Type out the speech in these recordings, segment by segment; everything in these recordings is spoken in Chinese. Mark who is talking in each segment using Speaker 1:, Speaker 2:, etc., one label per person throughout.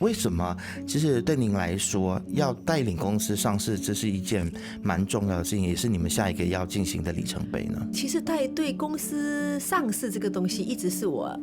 Speaker 1: 为什么其实对您来说要带领公司上市，这是一件蛮重要的事情，也是你们下一个要进行的里程碑呢？
Speaker 2: 其实对公司上市这个东西，一直是我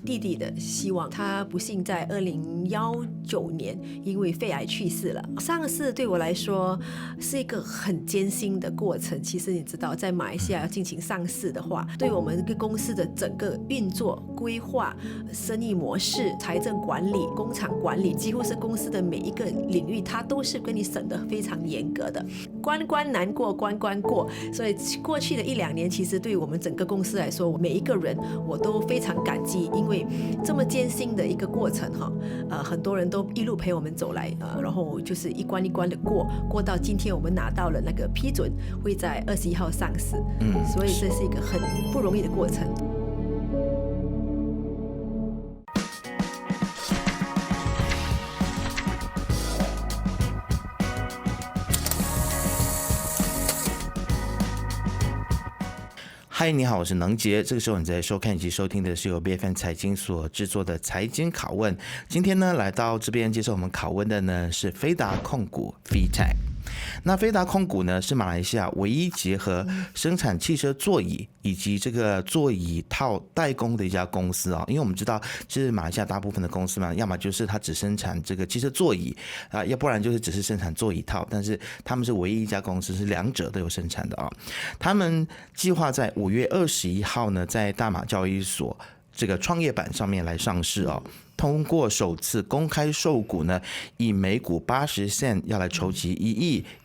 Speaker 2: 弟弟的希望。他不幸在2019年因为肺癌去世了。上市对我来说是一个很艰辛的过程。其实你知道，在马来西亚要进行上市的话，对我们这个公司的整个运作、规划、生意模式、财政管理、工厂管理，几乎是公司的每一个领域，它都是跟你审得非常严格的。关关难过关关过，所以过去的1-2年，其实对我们整个公司来说，每一个人我都非常感激，因为这么艰辛的一个过程很多人都一路陪我们走来，然后就是一关一关的过到今天我们拿到了那个批准，会在21号上市，所以这是一个很不容易的过程。
Speaker 1: 嗨，你好，我是能杰。这个时候你在收看以及收听的是由 BFN 财经所制作的财经拷问。今天呢，来到这边接受我们拷问的呢是飞达控股 VTech。那飞达控股呢是马来西亚唯一结合生产汽车座椅以及这个座椅套代工的一家公司因为我们知道其实马来西亚大部分的公司嘛，要么就是它只生产这个汽车座椅要不然就是只是生产座椅套，但是他们是唯一一家公司是两者都有生产的他们计划在5月21号呢在大马交易所这个创业板上面来上市通过首次公开售股呢，以每股80 cent 要来筹集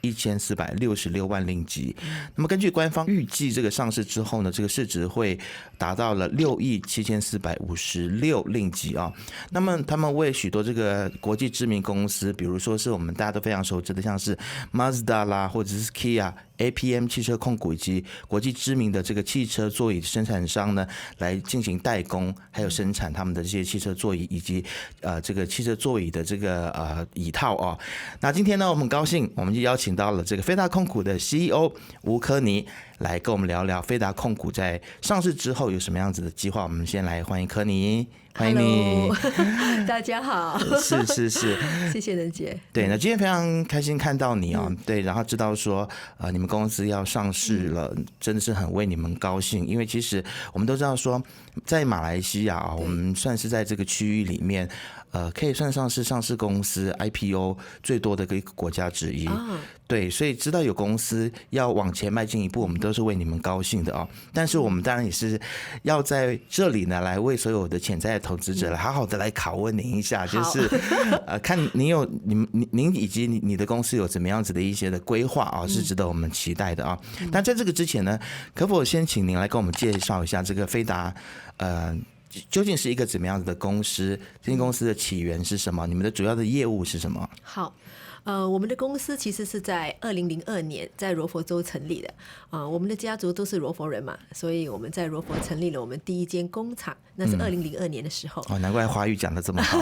Speaker 1: 11466万令吉。那么根据官方预计，这个上市之后呢，这个市值会达到了67456令吉那么他们为许多这个国际知名公司，比如说是我们大家都非常熟知的，像是 Mazda 啦，或者是 Kia、APM 汽车控股以及国际知名的这个汽车座椅生产商呢，来进行代工，还有生产他们的这些汽车座椅以及这个汽车座椅的这个椅套那今天呢，我们很高兴，我们就邀请到了这个飞达控股的 CEO 吴科尼来跟我们聊聊飞达控股在上市之后有什么样子的计划。我们先来欢迎科尼。欢迎你。
Speaker 2: 大家好。
Speaker 1: 是
Speaker 2: 谢谢任姐。
Speaker 1: 对，那今天非常开心看到你对，然后知道说你们公司要上市了，真的是很为你们高兴，因为其实我们都知道说在马来西亚我们算是在这个区域里面可以算上是上市公司 IPO 最多的一个国家之一对，所以知道有公司要往前迈进一步，我们都是为你们高兴的但是我们当然也是要在这里呢，来为所有的潜在的投资者来好好的来拷问您一下，就是看您以及你的公司有怎么样子的一些的规划是值得我们期待的但在这个之前呢，可否先请您来跟我们介绍一下这个飞达究竟是一个怎么样子的公司？这间公司的起源是什么？你们的主要的业务是什么？
Speaker 2: 好。我们的公司其实是在2002年在柔佛州成立的我们的家族都是柔佛人嘛，所以我们在柔佛成立了我们第一间工厂，那是2002年的时候
Speaker 1: 难怪华语讲得这么好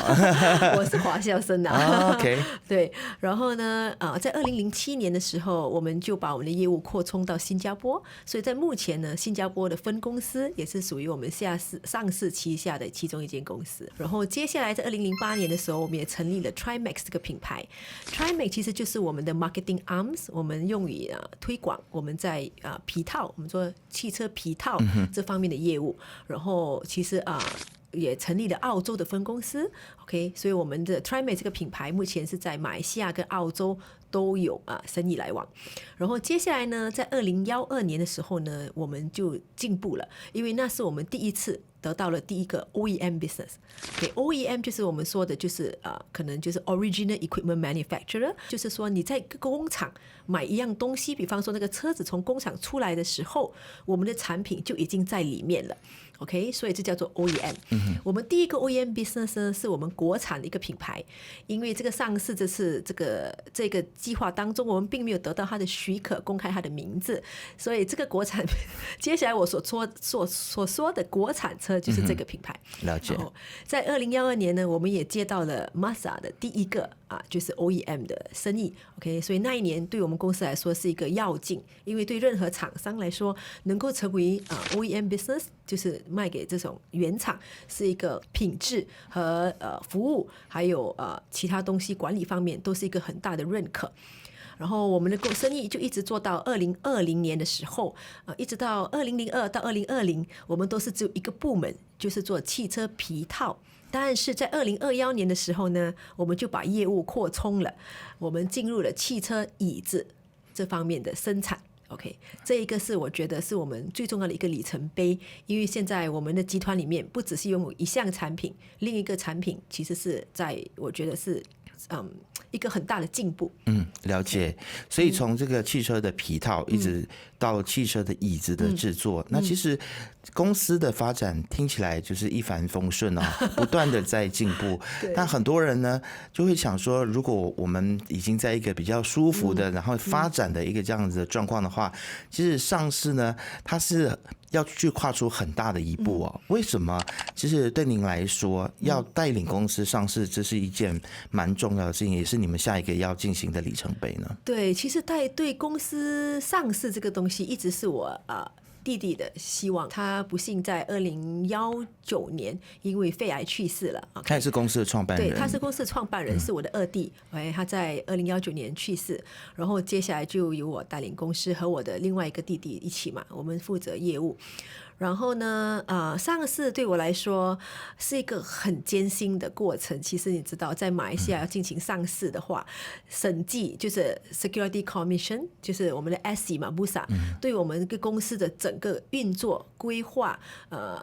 Speaker 2: 我是华校生
Speaker 1: OK
Speaker 2: 对，然后呢在2007年的时候，我们就把我们的业务扩充到新加坡，所以在目前呢，新加坡的分公司也是属于我们上市旗下的其中一间公司。然后接下来在2008年的时候，我们也成立了 Trimax 这个品牌。Trimax 其实就是我们的 marketing arms， 我们用于推广我们在皮套，我们说汽车皮套这方面的业务。然后其实也成立了澳洲的分公司 ，OK， 所以我们的 Trimax 这个品牌目前是在马来西亚跟澳洲都有生意来往。然后接下来呢，在2012年的时候呢，我们就进步了，因为那是我们第一次得到了第一个 OEM business。OEM 就是我们说的就是可能就是 Original Equipment Manufacturer， 就是说你在工厂买一样东西，比方说那个车子从工厂出来的时候，我们的产品就已经在里面了。OK， 所以这叫做 OEM。我们第一个 OEM business 呢，是我们国产的一个品牌，因为这个上市这次这个计划当中，我们并没有得到它的许可公开它的名字，所以这个国产接下来我所说的国产车车就是这个品牌。
Speaker 1: 了解。
Speaker 2: 然后在2012年呢，我们也接到了 Mazda 的第一个就是 OEM 的生意。OK， 所以那一年对我们公司来说是一个要进，因为对任何厂商来说，能够成为OEM business， 就是卖给这种原厂，是一个品质和服务，还有其他东西管理方面都是一个很大的认可。然后我们的生意就一直做到2020年的时候，一直到2002到2020，我们都是只有一个部门，就是做汽车皮套。但是在2021年的时候呢，我们就把业务扩充了，我们进入了汽车椅子这方面的生产。OK， 这一个是我觉得是我们最重要的一个里程碑，因为现在我们的集团里面不只是拥有一项产品，另一个产品其实是我觉得是一个很大的进步。
Speaker 1: 了解。所以从这个汽车的皮套一直到汽车的椅子的制作，那其实公司的发展听起来就是一帆风顺不断的在进步。但很多人呢就会想说，如果我们已经在一个比较舒服的然后发展的一个这样子的状况的话，其实上市呢它是要去跨出很大的一步为什么？其实对您来说，要带领公司上市，这是一件蛮重要的事情，也是你们下一个要进行的里程碑呢。
Speaker 2: 对，其实对公司上市这个东西，一直是我弟弟的希望。他不幸在2019年因为肺癌去世了。
Speaker 1: 他也是公司的创办人。
Speaker 2: 对，他是公司的创办人，是我的二弟。他在2019年去世，然后接下来就由我带领公司和我的另外一个弟弟一起嘛，我们负责业务。然后呢，上市对我来说是一个很艰辛的过程。其实你知道，在马来西亚要进行上市的话，审计就是 Security Commission， 就是我们的 SC 嘛 ，BUSA， 对我们公司的整个运作规划、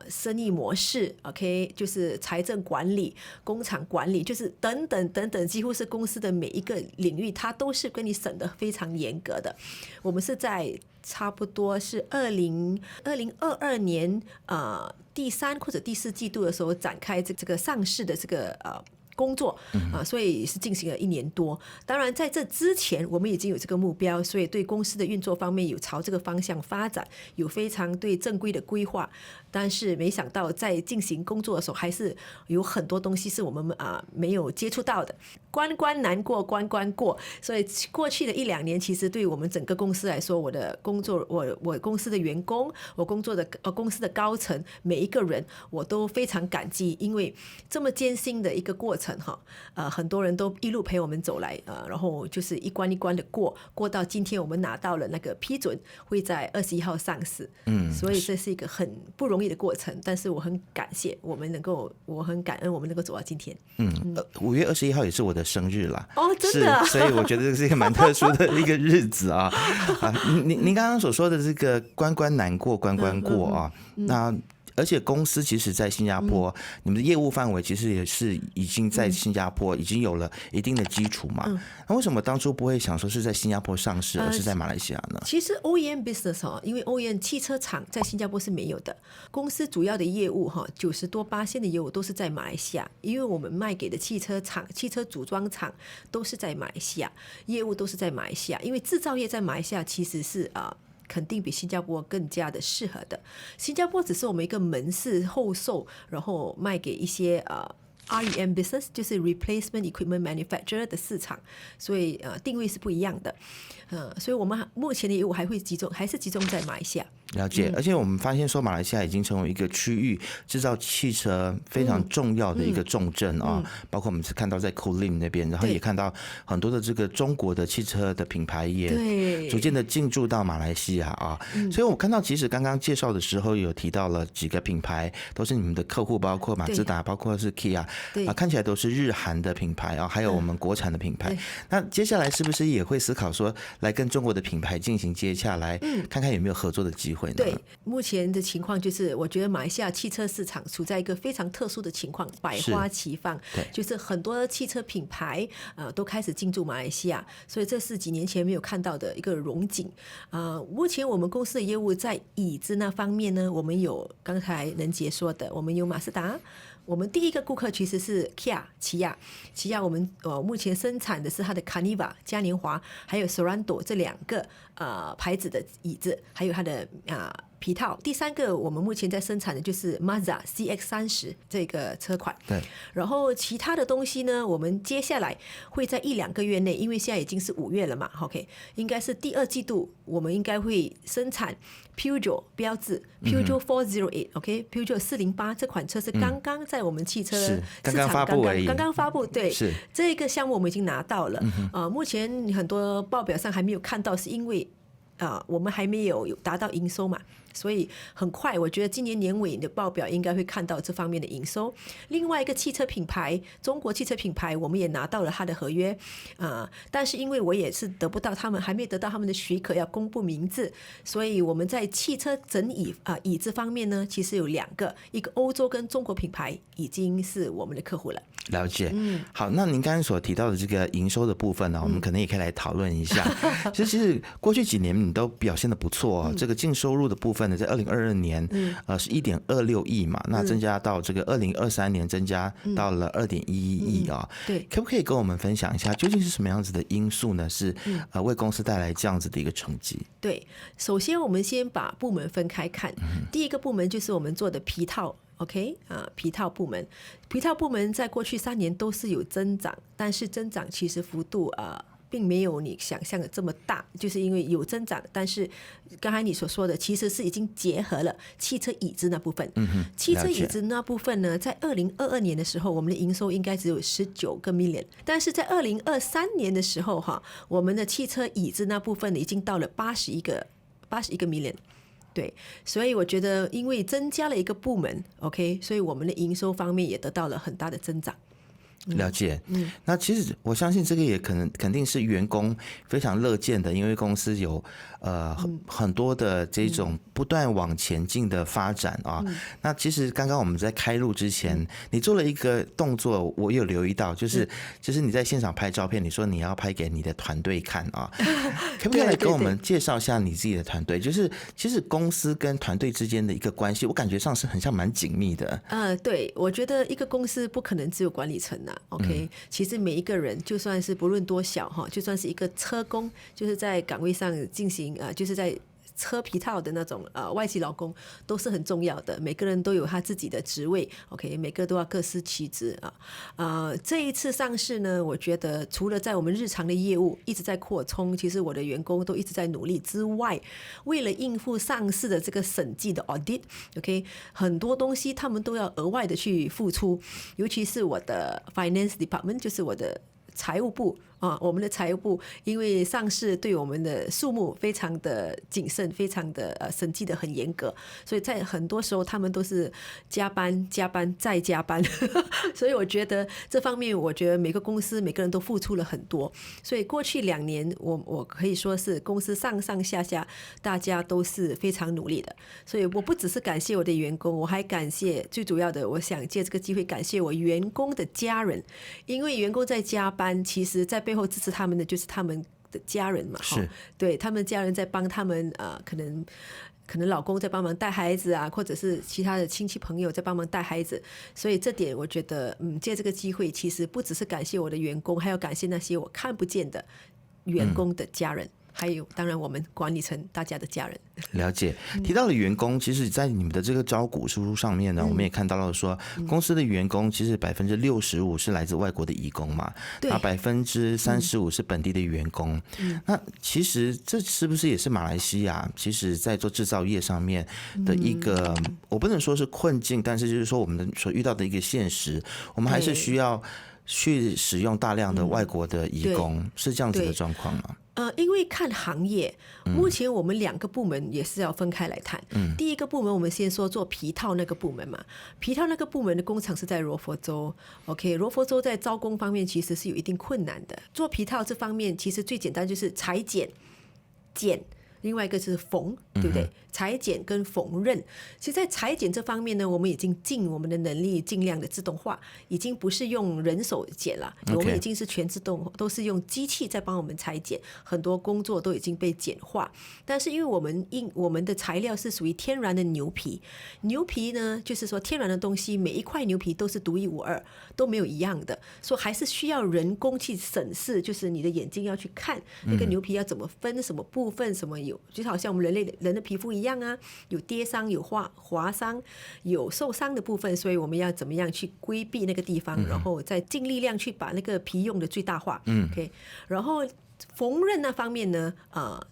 Speaker 2: 生意模式 ，OK， 就是财政管理、工厂管理，就是等等等等，几乎是公司的每一个领域，它都是跟你审得非常严格的。我们是在差不多是2022年第3或者第4季度的时候展开这个上市的这个工作所以是进行了1年多。当然在这之前我们已经有这个目标，所以对公司的运作方面有朝这个方向发展，有非常对正规的规划。但是没想到在进行工作的时候，还是有很多东西是我们没有接触到的。关关难过关关过，所以过去的1-2年，其实对我们整个公司来说，我的工作，我公司的员工，我公司的高层每一个人，我都非常感激，因为这么艰辛的一个过程很多人都一路陪我们走来，然后就是一关一关的过到今天，我们拿到了那个批准，会在21号上市。所以这是一个很不容易的过程，但是我很感谢我很感恩我们能够走到今天。
Speaker 1: 5月21号也是我的生日啦。
Speaker 2: 真的，
Speaker 1: 所以我觉得这是一个蛮特殊的一个日子您刚刚所说的这个关关难过关关过那而且公司其实在新加坡，你们的业务范围其实也是已经在新加坡已经有了一定的基础嘛。那为什么当初不会想说是在新加坡上市，而是在马来西亚呢？
Speaker 2: 其实 OEM business 因为 OEM 汽车厂在新加坡是没有的，公司主要的业务90%多%的业务都是在马来西亚，因为我们卖给的汽车厂、汽车组装厂都是在马来西亚，业务都是在马来西亚，因为制造业在马来西亚其实是肯定比新加坡更加的适合的。新加坡只是我们一个门市后售，然后卖给一些REM business， 就是 Replacement Equipment Manufacturer 的市场，所以定位是不一样的。所以我们目前的业务还是集中在马来西亚。
Speaker 1: 了解。而且我们发现说，马来西亚已经成为一个区域制造汽车非常重要的一个重镇包括我们是看到在 Kulim 那边，然后也看到很多的这个中国的汽车的品牌也逐渐的进驻到马来西亚所以我看到其实刚刚介绍的时候有提到了几个品牌都是你们的客户，包括马自达，包括是 Kia，看起来都是日韩的品牌还有我们国产的品牌。那接下来是不是也会思考说来跟中国的品牌进行接洽，来看看有没有合作的机会呢？
Speaker 2: 对，目前的情况就是我觉得马来西亚汽车市场处在一个非常特殊的情况，百花齐放，就是很多汽车品牌都开始进驻马来西亚，所以这是几年前没有看到的一个荣景。目前我们公司的业务在椅子那方面呢，我们有刚才能杰说的，我们有马自达，我们第一个顾客其实是 Kia 起亚，我们目前生产的是它的 Carniva 嘉年华还有 Sorento 这2个牌子的椅子，还有它的皮套。第三个我们目前在生产的就是 Mazda CX-30这个车款。
Speaker 1: 对，
Speaker 2: 然后其他的东西呢，我们接下来会在1-2个月内，因为现在已经是5月了嘛 ，OK， 应该是第2季度我们应该会生产 Peugeot 标志 Peugeot 408，OK，Peugeot 408这款车是刚刚在我们汽车市场
Speaker 1: 刚刚发布而已，
Speaker 2: 刚刚发布，对，
Speaker 1: 是
Speaker 2: 这个项目我们已经拿到了。目前很多报表上还没有看到，是因为我们还没有达到营收嘛，所以很快，我觉得今年年尾的报表应该会看到这方面的营收。另外一个汽车品牌，中国汽车品牌，我们也拿到了他的合约，但是因为我也是得不到他们，还没得到他们的许可要公布名字，所以我们在汽车整椅子方面呢，其实有2个，一个欧洲跟中国品牌已经是我们的客户了。
Speaker 1: 了解，好，那您刚才所提到的这个营收的部分呢，我们可能也可以来讨论一下。其实过去几年你都表现得不错哦，这个净收入的部分呢，在2022年是1.26亿嘛，那增加到这个2023年增加到了2.11亿啊。
Speaker 2: 对，
Speaker 1: 可不可以跟我们分享一下，究竟是什么样子的因素呢？是为公司带来这样子的一个成绩？
Speaker 2: 对，首先我们先把部门分开看，第一个部门就是我们做的皮套。OK 皮套部门在过去3年都是有增长，但是增长其实幅度并没有你想象的这么大，就是因为有增长，但是刚才你所说的其实是已经结合了汽车椅子那部分。汽车椅子那部分呢，在2022年的时候，我们的营收应该只有19个 million， 但是在2023年的时候我们的汽车椅子那部分已经到了81个 million。对，所以我觉得因为增加了一个部门 ，OK， 所以我们的营收方面也得到了很大的增长。
Speaker 1: 了解，那其实我相信这个也肯定是员工非常乐见的，因为公司有很多的这种不断往前进的发展啊。那其实刚刚我们在开录之前，你做了一个动作，我有留意到，就是你在现场拍照片，你说你要拍给你的团队看啊，可不可以来跟我们介绍一下你自己的团队？就是其实公司跟团队之间的一个关系，我感觉上是很像蛮紧密的。
Speaker 2: 对，我觉得一个公司不可能只有管理层OK，其实每一个人就算是不论多小就算是一个车工，就是在岗位上进行就是在车皮套的那种外籍劳工都是很重要的，每个人都有他自己的职位 ，OK， 每个都要各司其职这一次上市呢，我觉得除了在我们日常的业务一直在扩充，其实我的员工都一直在努力之外，为了应付上市的这个审计的 audit，OK， 很多东西他们都要额外的去付出，尤其是我的 finance department， 就是我的财务部我们的财务部因为上市对我们的数目非常的谨慎，非常的审计的很严格，所以在很多时候他们都是加班再加班所以我觉得这方面，我觉得每个公司每个人都付出了很多，所以过去2年我可以说是公司上下大家都是非常努力的，所以我不只是感谢我的员工，我还感谢最主要的，我想借这个机会感谢我员工的家人，因为员工在加班，其实在背后支持他们的就是他们的家人嘛，
Speaker 1: 是
Speaker 2: 对他们家人在帮他们可能老公在帮忙带孩子或者是其他的亲戚朋友在帮忙带孩子，所以这点我觉得借这个机会，其实不只是感谢我的员工，还要感谢那些我看不见的员工的家人。还有当然我们管理层大家的家人。
Speaker 1: 了解，提到了员工，其实在你们的这个招股书上面呢，我们也看到了说，公司的员工其实65%是来自外国的移工嘛，那35%是本地的员工。那其实这是不是也是马来西亚其实在做制造业上面的一个，我不能说是困境，但是就是说我们所遇到的一个现实，我们还是需要去使用大量的外国的移工，是这样子的状况吗？
Speaker 2: 因为看行业，目前我们2个部门也是要分开来谈。第一个部门我们先说做皮套那个部门嘛，皮套那个部门的工厂是在罗佛州 ，OK， 罗佛州在招工方面其实是有一定困难的。做皮套这方面其实最简单就是裁剪、剪。另外一个是缝，对不对？裁剪跟缝纫，其实在裁剪这方面呢，我们已经尽我们的能力，尽量的自动化，已经不是用人手剪了，我们已经是全自动，都是用机器在帮我们裁剪，很多工作都已经被简化。但是因为我们的材料是属于天然的牛皮，牛皮呢，就是说天然的东西，每一块牛皮都是独一无二，都没有一样的，所以还是需要人工去审视，就是你的眼睛要去看那个牛皮要怎么分，什么部分，什么有，就好像我们人的皮肤一样啊，有跌伤、有划伤、有受伤的部分，所以我们要怎么样去规避那个地方，然后再尽力量去把那个皮用的最大化。OK， 然后缝纫那方面呢，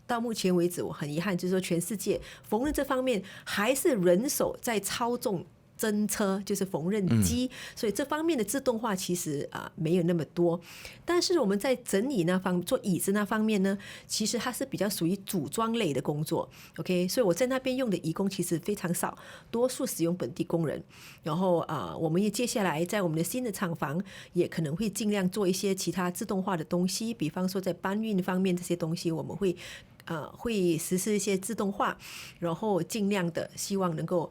Speaker 2: 到目前为止我很遗憾，就是说全世界缝纫这方面还是人手在操纵针车，就是缝纫机，所以这方面的自动化其实没有那么多。但是我们在整理那方做椅子那方面呢，其实它是比较属于组装类的工作 ，OK， 所以我在那边用的移工其实非常少，多数使用本地工人。然后我们也接下来在我们的新的厂房也可能会尽量做一些其他自动化的东西，比方说在搬运方面这些东西，我们会实施一些自动化，然后尽量的希望能够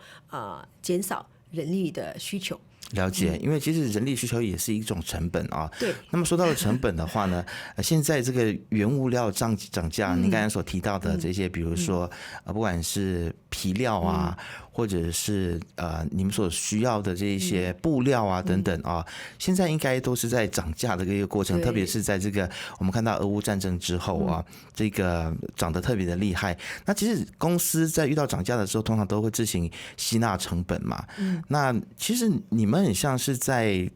Speaker 2: 减少人力的需求。
Speaker 1: 了解，因为其实人力需求也是一种成本啊。
Speaker 2: 对。
Speaker 1: 那么说到了成本的话呢，现在这个原物料涨价，您刚才所提到的这些，比如说不管是皮料啊，或者是你们所需要的这些布料啊等等啊，现在应该都是在涨价的一个过程，特别是在这个我们看到俄乌战争之后啊，这个涨得特别的厉害。那其实公司在遇到涨价的时候，通常都会自行吸纳成本嘛。那其实你们很像是在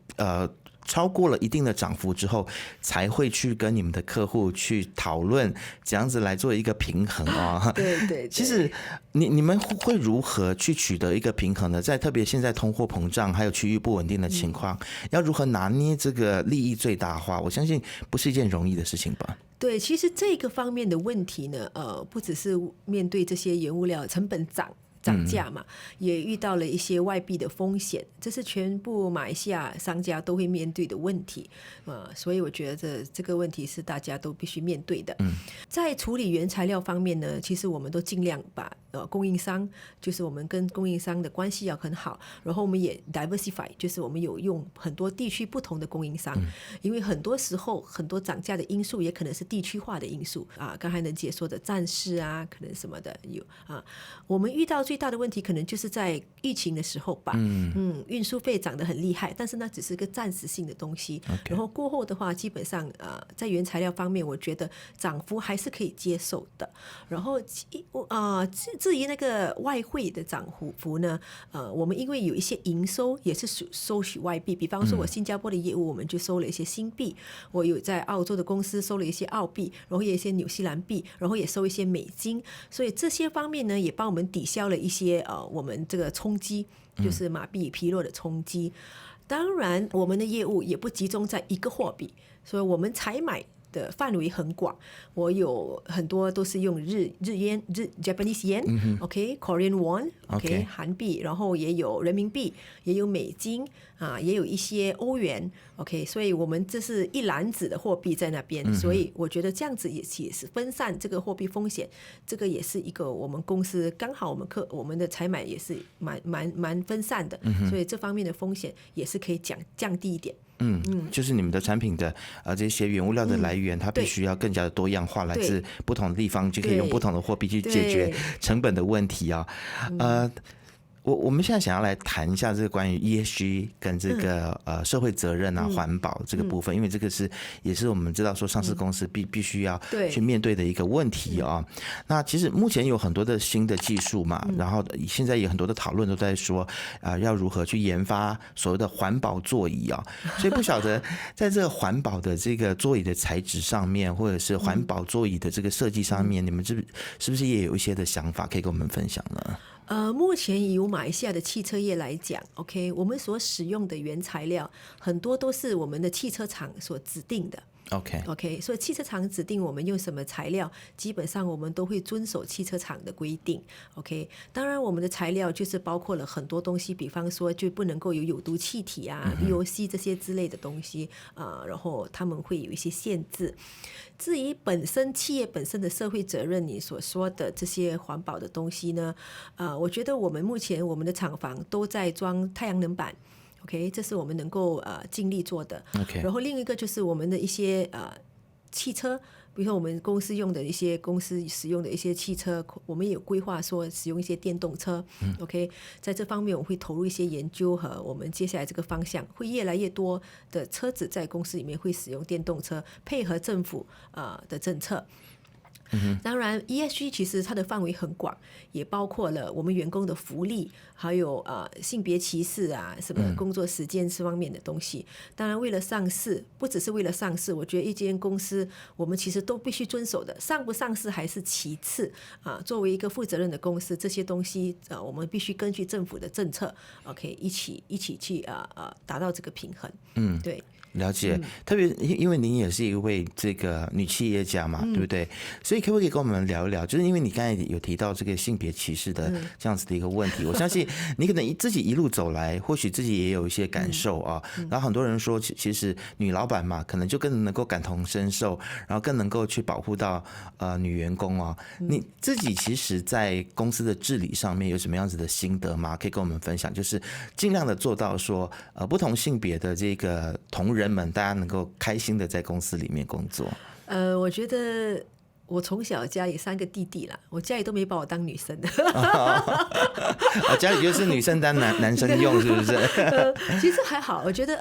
Speaker 1: 超过了一定的涨幅之后，才会去跟你们的客户去讨论怎样子来做一个平衡啊。
Speaker 2: 对。
Speaker 1: 其实你们会如何去取得一个平衡呢？在特别现在通货膨胀还有区域不稳定的情况，要如何拿捏这个利益最大化？我相信不是一件容易的事情吧。
Speaker 2: 对，其实这个方面的问题呢，不只是面对这些原物料成本涨价嘛，也遇到了一些外币的风险，这是全部马来西亚商家都会面对的问题，所以我觉得这个问题是大家都必须面对的。在处理原材料方面呢，其实我们都尽量把供应商，就是我们跟供应商的关系要很好，然后我们也 diversify， 就是我们有用很多地区不同的供应商，因为很多时候很多涨价的因素也可能是地区化的因素刚才能姐说的战事可能什么的有我们遇到最大的问题可能就是在疫情的时候吧，运输费涨得很厉害，但是那只是个暂时性的东西，然后过后的话，基本上在原材料方面，我觉得涨幅还是可以接受的。然后至于那个外汇的涨幅呢，我们因为有一些营收也是收取外币，比方说我新加坡的业务，我们就收了一些新币，我有在澳洲的公司收了一些澳币，然后也有一些纽西兰币，然后也收一些美金，所以这些方面呢，也帮我们抵消了一些我们这个冲击，就是马币疲弱的冲击。当然，我们的业务也不集中在一个货币，所以我们采买的范围很广，我有很多都是用日元Japanese yen，Korean won，韩币，然后也有人民币，也有美金也有一些欧元所以我们这是一篮子的货币在那边，所以我觉得这样子也是分散这个货币风险，这个也是一个我们公司刚好我们的采买也是蛮分散的，所以这方面的风险也是可以降低一点。
Speaker 1: 就是你们的产品的这些原物料的来源，它必须要更加的多样化，来自不同的地方，就可以用不同的货币去解决成本的问题啊。我们现在想要来谈一下这个关于 ESG 跟这个社会责任环保这个部分，因为这个也是我们知道说上市公司必须要去面对的一个问题啊。那其实目前有很多的新的技术嘛，然后现在有很多的讨论都在说要如何去研发所谓的环保座椅啊。所以不晓得在这个环保的这个座椅的材质上面，或者是环保座椅的这个设计上面，你们是不是也有一些的想法可以跟我们分享呢？
Speaker 2: 目前以马来西亚的汽车业来讲 ，OK， 我们所使用的原材料很多都是我们的汽车厂所指定的。OK， 所以汽车厂指定我们用什么材料，基本上我们都会遵守汽车厂的规定。OK， 当然我们的材料就是包括了很多东西，比方说就不能够有有毒气体VOC 这些之类的东西然后他们会有一些限制。至于企业本身的社会责任，你所说的这些环保的东西呢，我觉得我们目前我们的厂房都在装太阳能板。OK， 这是我们能够尽力做的。然后另一个就是我们的一些汽车，比如说我们公司使用的一些汽车，我们也有规划说使用一些电动车。OK， 在这方面我们会投入一些研究和我们接下来这个方向，会越来越多的车子在公司里面会使用电动车，配合政府的政策。当然 ESG 其实它的范围很广，也包括了我们员工的福利，还有性别歧视啊，什么工作时间这方面的东西。当然为了上市，不只是为了上市，我觉得一间公司我们其实都必须遵守的，上不上市还是其次作为一个负责任的公司，这些东西我们必须根据政府的政策 OK 一起去达到这个平衡。对。
Speaker 1: 了解，特别因为您也是一位这个女企业家嘛，对不对？所以可不可以跟我们聊一聊？就是因为你刚才有提到这个性别歧视的这样子的一个问题，我相信你可能自己一路走来，或许自己也有一些感受啊。然后很多人说，其实女老板嘛，可能就更能够感同身受，然后更能够去保护到女员工啊。你自己其实，在公司的治理上面有什么样子的心得吗？可以跟我们分享，就是尽量的做到说，不同性别的这个同仁们，大家能够开心的在公司里面工作。
Speaker 2: 我觉得我从小家里3个弟弟啦，我家里都没把我当女生的。
Speaker 1: 家里就是女生当男生用，是不是？
Speaker 2: 其实还好，我觉得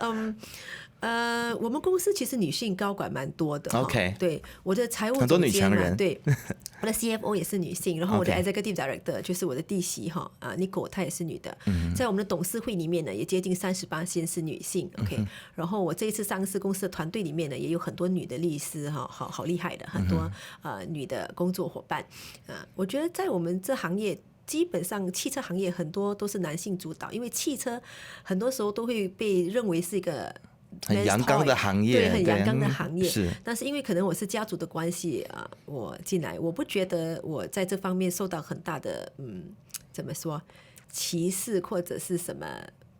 Speaker 2: 我们公司其实女性高管蛮多的。
Speaker 1: OK，
Speaker 2: 对，我的财务
Speaker 1: 很多
Speaker 2: 总监嘛，
Speaker 1: 女强人，
Speaker 2: 对，我的 CFO 也是女性，然后我的 Executive Director 就是我的弟媳Nicole， 她也是女的。在我们的董事会里面呢，也接近38%是女性。OK，然后我这一次上市公司的团队里面呢，也有很多女的律师好厉害的，很多女的工作伙伴。我觉得在我们这行业。基本上汽车行业很多都是男性主导，因为汽车很多时候都会被认为是一个
Speaker 1: 很阳刚的行业，
Speaker 2: 对，很阳刚的行业。
Speaker 1: 是，
Speaker 2: 但是因为可能我是家族的关系我进来，我不觉得我在这方面受到很大的怎么说歧视或者是什么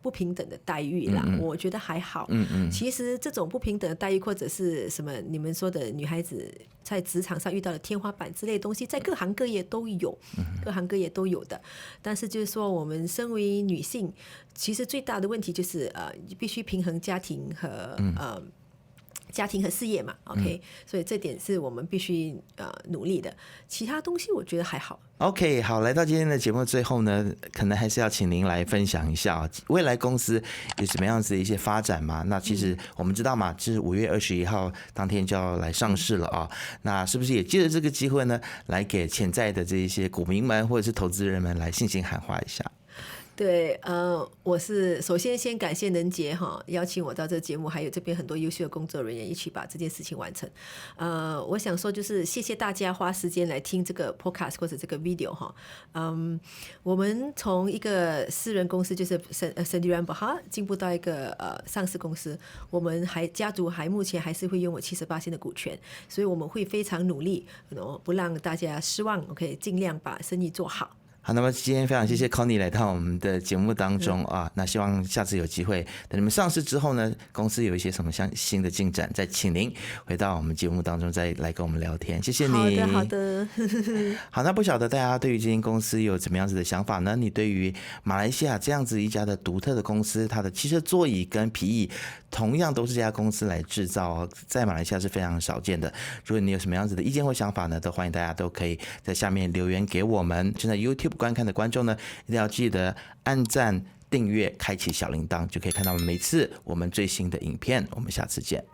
Speaker 2: 不平等的待遇啦，我觉得还好。其实这种不平等的待遇或者是什么你们说的女孩子在职场上遇到的天花板之类的东西，在各行各业都有，各行各业都有的。但是就是说，我们身为女性，其实最大的问题就是必须平衡家庭和事业嘛 ，OK，所以这点是我们必须努力的。其他东西我觉得还好。
Speaker 1: OK， 好，来到今天的节目最后呢，可能还是要请您来分享一下未来公司有什么样子的一些发展嘛？那其实我们知道嘛，就是5月21号当天就要来上市了啊。那是不是也借着这个机会呢，来给潜在的这一些股民们或者是投资人们来信心喊话一下？
Speaker 2: 对，我是首先感谢能杰邀请我到这个节目，还有这边很多优秀的工作人员一起把这件事情完成。我想说就是谢谢大家花时间来听这个 podcast 或者这个 video 我们从一个私人公司就是 Sendirian Berhad 进步到一个上市公司，我们家族目前还是会拥有78%的股权，所以我们会非常努力，不让大家失望 ，OK， 尽量把生意做好。
Speaker 1: 好，那么今天非常谢谢 Connie 来到我们的节目当中那希望下次有机会，等你们上市之后呢，公司有一些什么新的进展，再请您回到我们节目当中再来跟我们聊天。谢谢你。
Speaker 2: 好的。
Speaker 1: 好，那不晓得大家对于这间公司有怎么样子的想法呢？你对于马来西亚这样子一家的独特的公司，它的汽车座椅跟皮椅同样都是这家公司来制造，在马来西亚是非常少见的。如果你有什么样子的意见或想法呢，都欢迎大家都可以在下面留言给我们。现在 YouTube 观看的观众呢，一定要记得按赞、订阅、开启小铃铛，就可以看到每次我们最新的影片。我们下次见。